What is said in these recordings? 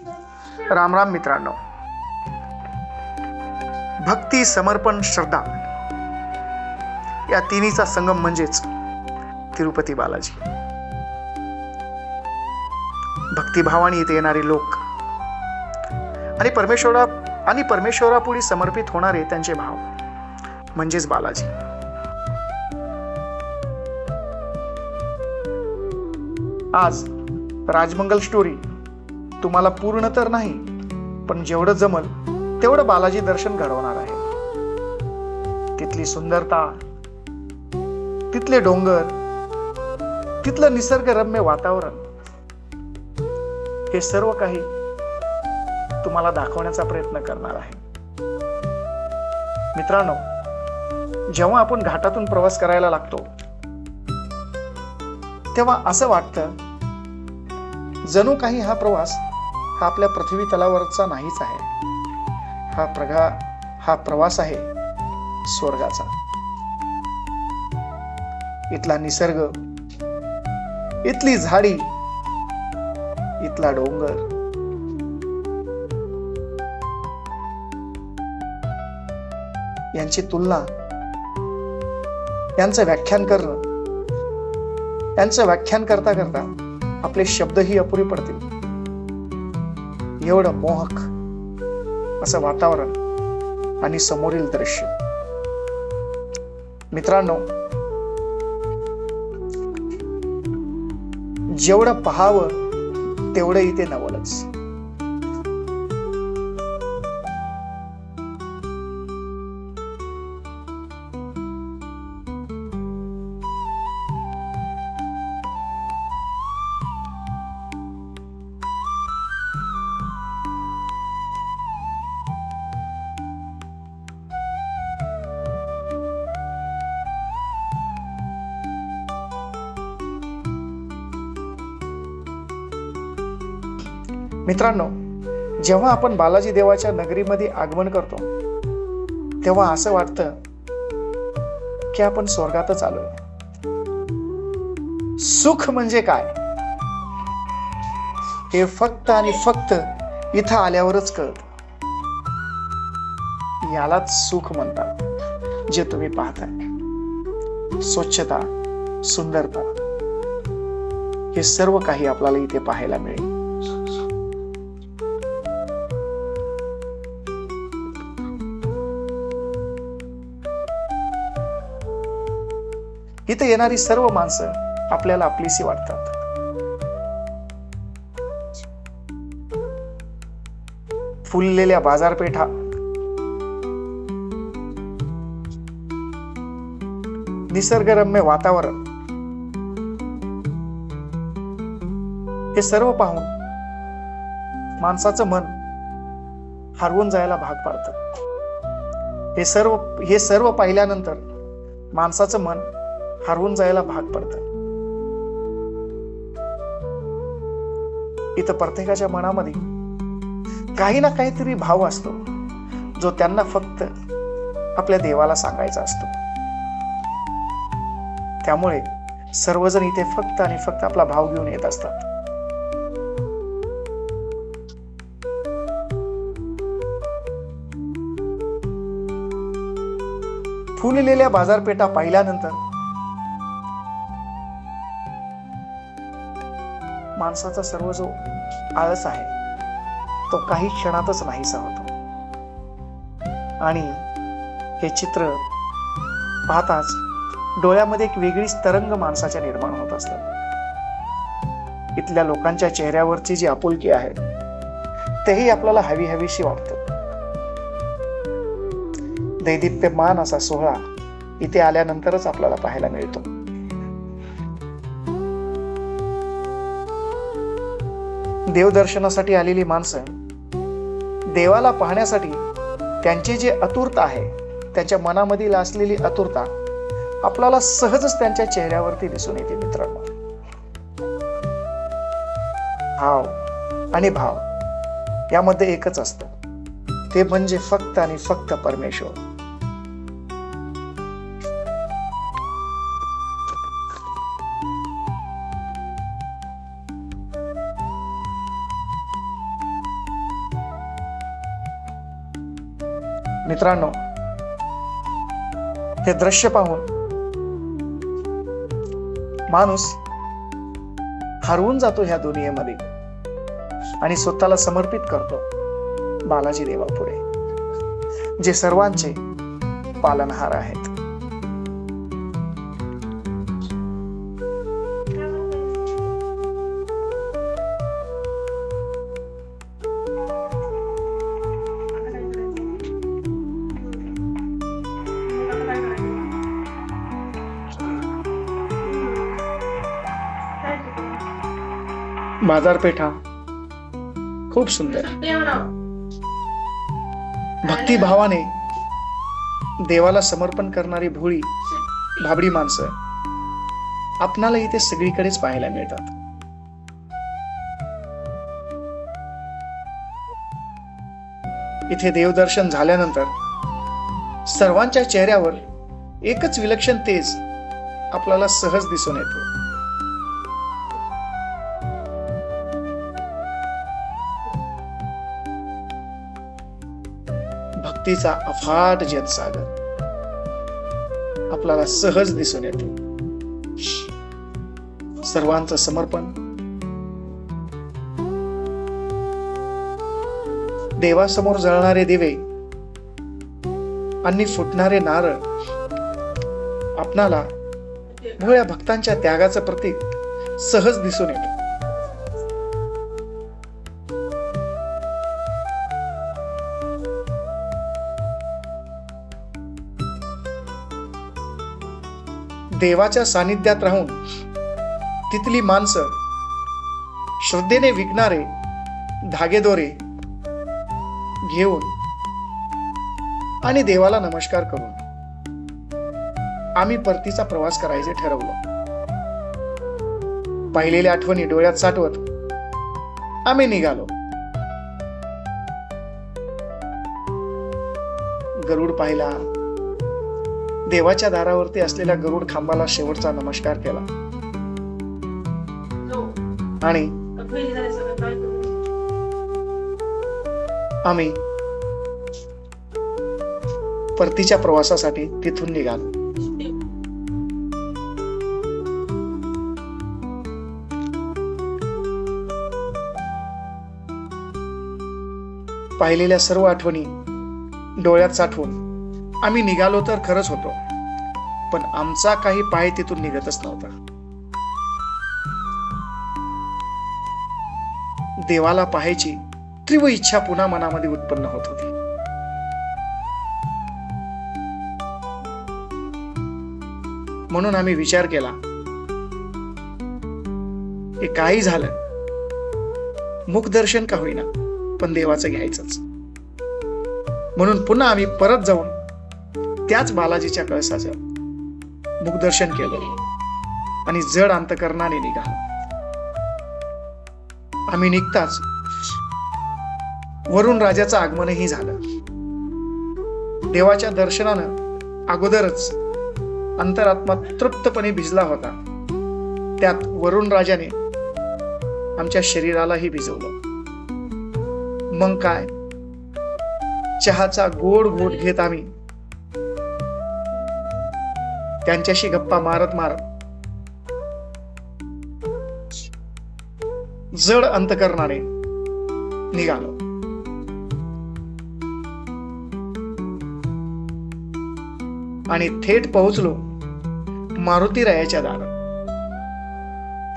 राम राम मित्रांनो. भक्ती, समर्पण, श्रद्धा या तिन्हीचा संगम म्हणजेच तिरुपती बालाजी. भक्तिभावाने इथे येणारे लोक आणि परमेश्वरापुढे समर्पित होणारे त्यांचे भाव म्हणजेच बालाजी. आज राजमंगल स्टोरी तुम्हाला पूर्ण तर नाही, पण जेवढं जमल तेवढं बालाजी दर्शन घडवणार आहे. तिथली सुंदरता, तिथले डोंगर, तिथलं निसर्गरम्य वातावरण, हे सर्व काही तुम्हाला दाखवण्याचा प्रयत्न करणार आहे. मित्रांनो, जेव्हा आपण घाटातून प्रवास करायला लागतो तेव्हा असं वाटतं जणू काही हा प्रवास हा आपल्या पृथ्वी तलावरचा नाहीच आहे. हा प्रवास आहे स्वर्गाचा. इथला निसर्ग, इथली झाडी, इथला डोंगर, यांची तुलना, यांचं व्याख्यान करता करता आपले शब्दही अपुरे पडतील. एवढं मोहक असं वातावरण आणि समोरील दृश्य. मित्रांनो, जेवढं पाहावं तेवढं इथे नवलच. मित्रांनो, जेव्हा आपण बालाजी देवाच्या नगरीमध्ये आगमन करतो तेव्हा असं वाटतं की आपण स्वर्गातच आलोय. सुख म्हणजे काय हे फक्त आणि फक्त इथं आल्यावरच कळतं. यालाच सुख म्हणतात. जे तुम्ही पाहताय, स्वच्छता, सुंदरता, हे सर्व काही आपल्याला इथे पाहायला मिळेल. इथे येणारी सर्व माणसं आपल्याला आपलीशी वाटतात. फुललेल्या बाजारपेठा, निसर्गरम्य वातावरण, हे सर्व पाहून माणसाचं मन हरवून जायला भाग पाडतं. हे सर्व पाहिल्यानंतर माणसाचं मन हरवून जायला भाग पडतं. इथं प्रत्येकाच्या मनामध्ये काही ना काहीतरी भाव असतो जो त्यांना फक्त आपल्या देवाला सांगायचा असतो. त्यामुळे सर्वजण इथे फक्त आणि फक्त आपला भाव घेऊन येत असतात. फुललेल्या बाजारपेठा पाहिल्यानंतर माणसाचा सर्व जो आळस आहे तो काही क्षणातच नाहीसा होतो. आणि हे चित्र पाहताच डोळ्यामध्ये एक वेगळीच तरंग माणसाच्या निर्माण होत असतात. इथल्या लोकांच्या चेहऱ्यावरची जी आपुलकी आहे तेही आपल्याला हवीशी वाटतं. दैदिप्यमान असा सोहळा इथे आल्यानंतरच आपल्याला पाहायला मिळतो. देवदर्शनासाठी आलेली माणसं देवाला पाहण्यासाठी त्यांची जी आतुरता आहे, त्यांच्या मनामधील असलेली आतुरता आपल्याला सहजच त्यांच्या चेहऱ्यावरती दिसून येते. मित्रांनो, भाव आणि भाव यामध्ये एकच असतं, ते म्हणजे फक्त आणि फक्त परमेश्वर. मित्रांनो, हे दृश्य पाहून माणूस हरवून जातो ह्या दुनियेमध्ये आणि स्वतःला समर्पित करतो बालाजी देवापुढे, जे सर्वांचे पालनहार आहेत. बाजारपेठा खूप सुंदर, भक्तिभावाने देवाला समर्पण करणारी भोळी भाबडी माणसं आपणाला इथे सगळीकडेच पाहायला मिळतात. इथे देवदर्शन झाल्यानंतर सर्वांच्या चेहऱ्यावर एकच विलक्षण तेज आपल्याला सहज दिसून येते. भक्तीचा अफाट जलसागर आपल्याला सहज दिसून येतो. सर्वांचं समर्पण, देवासमोर जळणारे दिवे आणि फुटणारे नारळ आपणाला भोळ्या भक्तांच्या त्यागाचं प्रतीक सहज दिसून येतो. देवाच्या सानिध्यात राहून तिथली माणसं श्रद्धेने विकणारे धागेदोरे घेऊन आणि देवाला नमस्कार करून आम्ही परतीचा प्रवास करायचे ठरवलं. पाहिलेल्या आठवणी डोळ्यात साठवत आम्ही निघालो. गरुड पाहिला, देवाच्या दारावरती असलेल्या गरुड खांबाला शेवटचा नमस्कार केला आणि आम्ही परतीच्या प्रवासासाठी तिथून निघालो. पाहिलेल्या सर्व आठवणी डोळ्यात साठवून आम्ही निघालो तर खरंच होतो, पण आमचा काही पाय तिथून निघतच नव्हता. देवाला पाहायची तीव्र इच्छा पुन्हा मनामध्ये उत्पन्न होत होती. म्हणून आम्ही विचार केला की काही झालं, मुखदर्शन का होईना पण देवाचं घ्यायचंच. म्हणून पुन्हा आम्ही परत जाऊन त्याच बालाजीच्या कळसाचं मुखदर्शन केलं आणि जड अंतकरणाने निघालो. आम्ही निघताच वरुण राजाचं आगमनही झालं. देवाच्या दर्शनानं अगोदरच अंतरात्मा तृप्तपणे भिजला होता, त्यात वरुण राजाने आमच्या शरीरालाही भिजवलं. मग काय, चहाचा गोड घोट घेत आम्ही त्यांच्याशी गप्पा मारत मारत जड अंतकरणाने निघालो. आणि थेट पोहोचलो मारुतीरायाच्या दारात.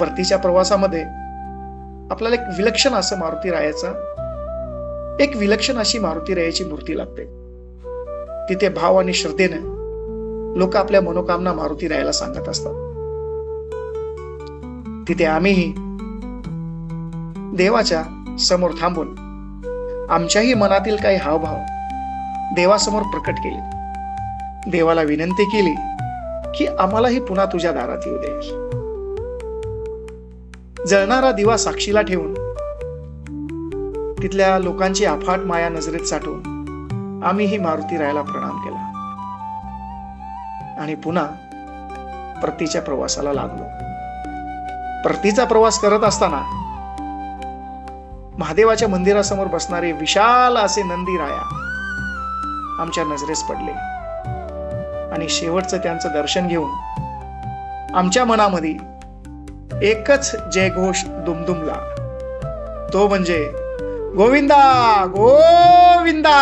परतीच्या प्रवासामध्ये आपल्याला एक विलक्षण असं एक विलक्षण अशी मारुतीरायाची मूर्ती लागते. तिथे भाव आणि श्रद्धेने लोक आपल्या मनोकामना मारुतीरायाला सांगत असतात. तिथे आम्हीही देवाच्या समोर थांबून आमच्याही मनातील काही हावभाव देवासमोर प्रकट केले. देवाला विनंती केली की आम्हालाही पुन्हा तुझ्या दारात येऊ दे. जळणारा दिवा साक्षीला ठेवून तिथल्या लोकांची अफाट माया नजरेत साठवून आम्हीही मारुतीरायाला प्रणाम केला आणि पुन्हा परतीच्या प्रवासाला लागलो. परतीचा प्रवास करत असताना महादेवाच्या मंदिरासमोर बसणारे विशाल असे नंदी राया आमच्या नजरेस पडले आणि शेवटचं त्यांचं दर्शन घेऊन आमच्या मनामध्ये एकच जयघोष दुमदुमला, तो म्हणजे गोविंदा गोविंदा.